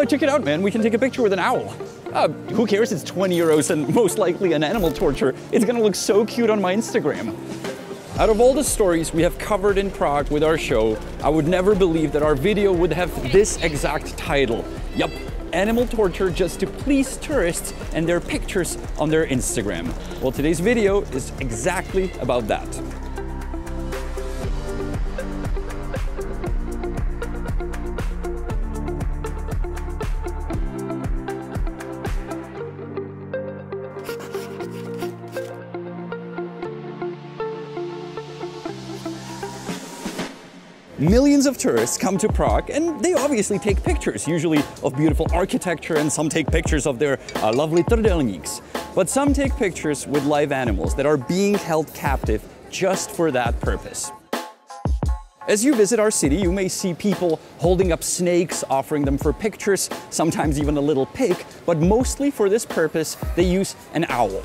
Oh, check it out, man. We can take a picture with an owl. Who cares? It's 20 euros and most likely an animal torture. It's gonna look so cute on my Instagram. Out of all the stories we have covered in Prague with our show, I would never believe that our video would have this exact title. Yup, animal torture just to please tourists and their pictures on their Instagram. Well, today's video is exactly about that. Millions of tourists come to Prague and they obviously take pictures, usually of beautiful architecture, and some take pictures of their lovely trdelníks. But some take pictures with live animals that are being held captive just for that purpose. As you visit our city, you may see people holding up snakes, offering them for pictures, sometimes even a little pig, but mostly for this purpose, they use an owl.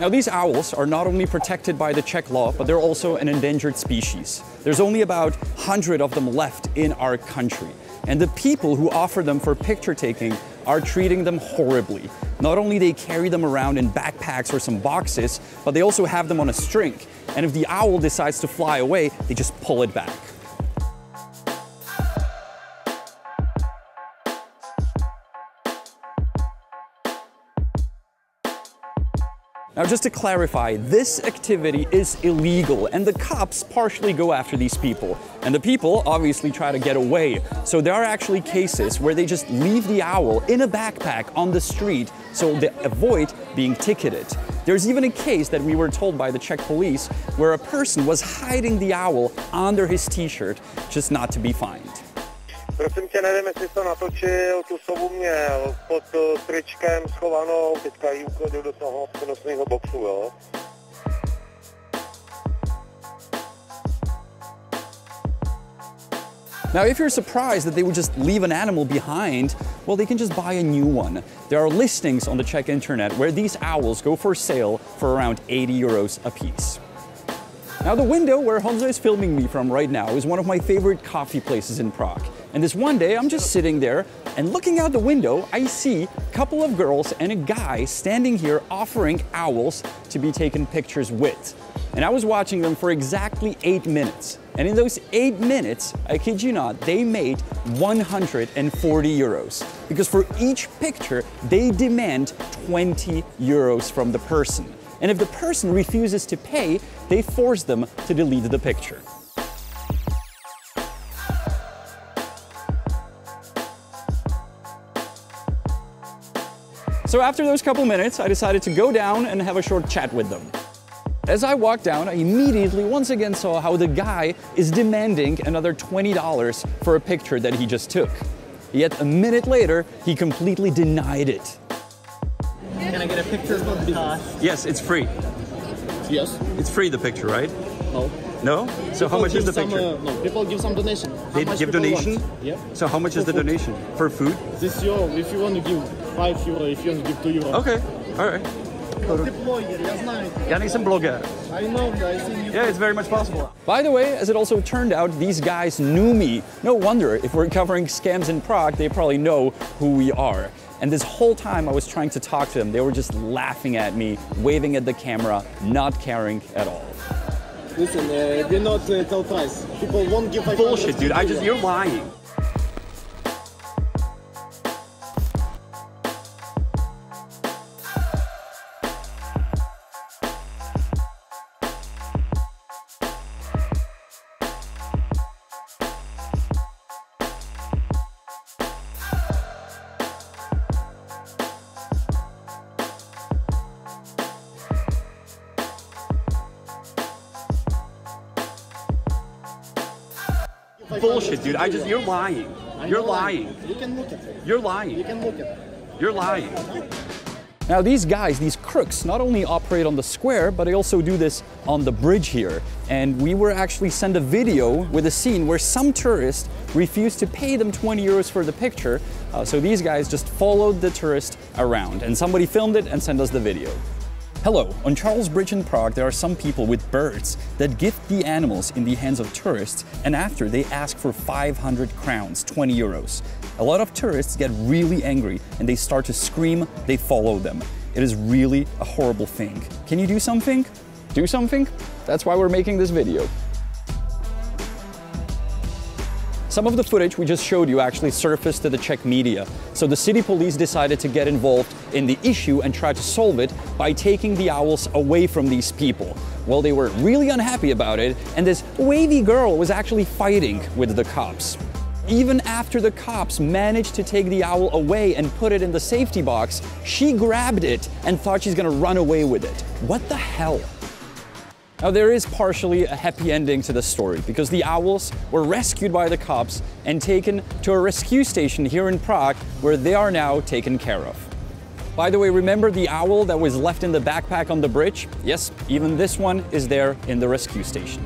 Now, these owls are not only protected by the Czech law, but they're also an endangered species. There's only about 100 of them left in our country. And the people who offer them for picture taking are treating them horribly. Not only they carry them around in backpacks or some boxes, but they also have them on a string. And if the owl decides to fly away, they just pull it back. Now, just to clarify, this activity is illegal and the cops partially go after these people. And the people obviously try to get away. So there are actually cases where they just leave the owl in a backpack on the street so they avoid being ticketed. There's even a case that we were told by the Czech police where a person was hiding the owl under his t-shirt just not to be fined. Prosím tě, nevím, jestli jsi to natočil, tu sovu měl pod tričkem schovanou, teďka ji uklidil do toho přenosného boxu, jo? Now, if you're surprised that they would just leave an animal behind, well, they can just buy a new one. There are listings on the Czech internet where these owls go for sale for around 80 euros a piece. Now, the window where Honza is filming me from right now is one of my favorite coffee places in Prague. And this one day, I'm just sitting there and looking out the window, I see a couple of girls and a guy standing here offering owls to be taken pictures with. And I was watching them for exactly 8 minutes. And in those 8 minutes, I kid you not, they made 140 euros. Because for each picture, they demand 20 euros from the person. And if the person refuses to pay, they force them to delete the picture. So after those couple minutes, I decided to go down and have a short chat with them. As I walked down, I immediately once again saw how the guy is demanding another $20 for a picture that he just took. Yet a minute later, he completely denied it. Can I get a picture of the cost? Yes, it's free. Yes. It's free, the picture, right? No. No? So People how much is the some, picture? no, people give some donation. They give donation? Yeah. So how much For is the food. donation? For food? This is your, if you want to give 5 euro, if you want to give 2 euro. Okay, alright. Já nejsem blogger. I know, I see you. Yeah, it's very much possible. By the way, as it also turned out, these guys knew me. No wonder, if we're covering scams in Prague, they probably know who we are. And this whole time I was trying to talk to them, they were just laughing at me, waving at the camera, not caring at all. Listen, we're not tell price. People won't give 500. Bullshit, dude. You're lying. Bullshit, dude. You're lying. You're lying. You can look at it. You're lying. You can look at it. You're lying. Now these guys, these crooks, not only operate on the square, but they also do this on the bridge here. And we were actually sent a video with a scene where some tourist refused to pay them 20 euros for the picture. So these guys just followed the tourist around, and somebody filmed it and sent us the video. Hello, on Charles Bridge in Prague there are some people with birds that gift the animals in the hands of tourists, and after they ask for 500 crowns, 20 euros. A lot of tourists get really angry and they start to scream, they follow them. It is really a horrible thing. Can you do something? Do something? That's why we're making this video. Some of the footage we just showed you actually surfaced to the Czech media. So the city police decided to get involved in the issue and try to solve it by taking the owls away from these people. Well, they were really unhappy about it, and this wavy girl was actually fighting with the cops. Even after the cops managed to take the owl away and put it in the safety box, she grabbed it and thought she's gonna run away with it. What the hell? Now, there is partially a happy ending to the story, because the owls were rescued by the cops and taken to a rescue station here in Prague, where they are now taken care of. By the way, remember the owl that was left in the backpack on the bridge? Yes, even this one is there in the rescue station.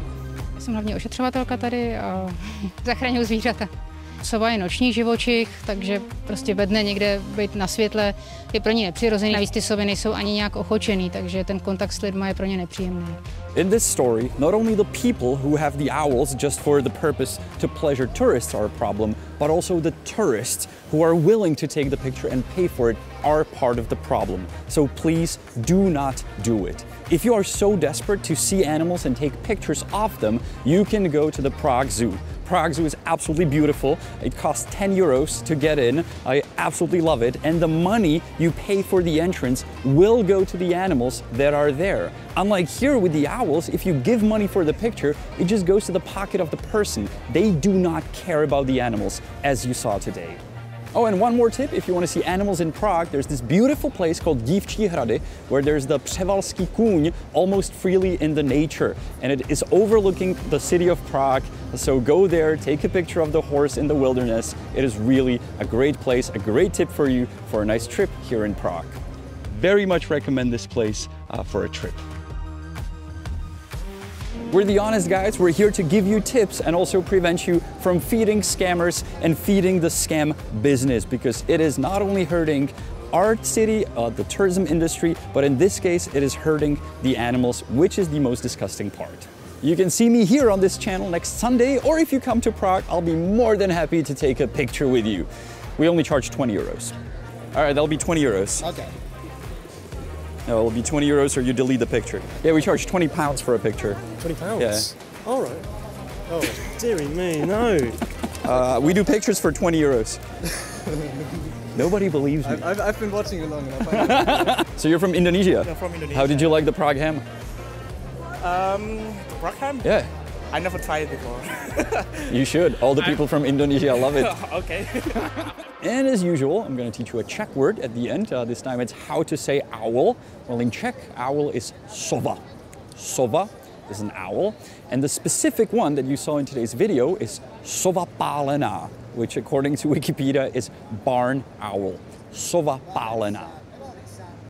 Jsem hlavně ošetřovatelka tady a zachraňuji zvířata. Sova je noční živočich, takže prostě ve dne někde být na světle je pro ně nepřirozený. Navíc ty sovy nejsou ani nějak ochočený, takže ten kontakt s lidma je pro ně nepříjemný. In this story, not only the people who have the owls just for the purpose to pleasure tourists are a problem, but also the tourists who are willing to take the picture and pay for it are part of the problem. So please do not do it. If you are so desperate to see animals and take pictures of them, you can go to the Prague Zoo. Prague Zoo is absolutely beautiful. It costs 10 euros to get in. I absolutely love it. And the money you pay for the entrance will go to the animals that are there. Unlike here with the owls, if you give money for the picture, it just goes to the pocket of the person. They do not care about the animals, as you saw today. Oh, and one more tip, if you want to see animals in Prague, there's this beautiful place called Dívčí hrady, where there's the Převalský kůň almost freely in the nature. And it is overlooking the city of Prague. So go there, take a picture of the horse in the wilderness. It is really a great place, a great tip for you for a nice trip here in Prague. Very much recommend this place for a trip. We're the honest guys. We're here to give you tips and also prevent you from feeding scammers and feeding the scam business, because it is not only hurting our city, the tourism industry, but in this case, it is hurting the animals, which is the most disgusting part. You can see me here on this channel next Sunday, or if you come to Prague, I'll be more than happy to take a picture with you. We only charge 20 euros. All right, that'll be 20 euros. Okay. No, it'll be 20 euros or you delete the picture. Yeah, we charge 20 pounds for a picture. 20 pounds? Yeah. All right. Oh, dearie me, no. We do pictures for 20 euros. Nobody believes me. I've been watching you long enough. So you're from Indonesia? I'm from Indonesia. How did you like the Prague ham? Prague ham? Yeah. I never tried it before. You should. All the people from Indonesia love it. Okay. And as usual, I'm going to teach you a Czech word at the end. This time it's how to say owl. Well, in Czech, owl is sova. Sova is an owl. And the specific one that you saw in today's video is sova pálená, which according to Wikipedia is barn owl. Sova pálená.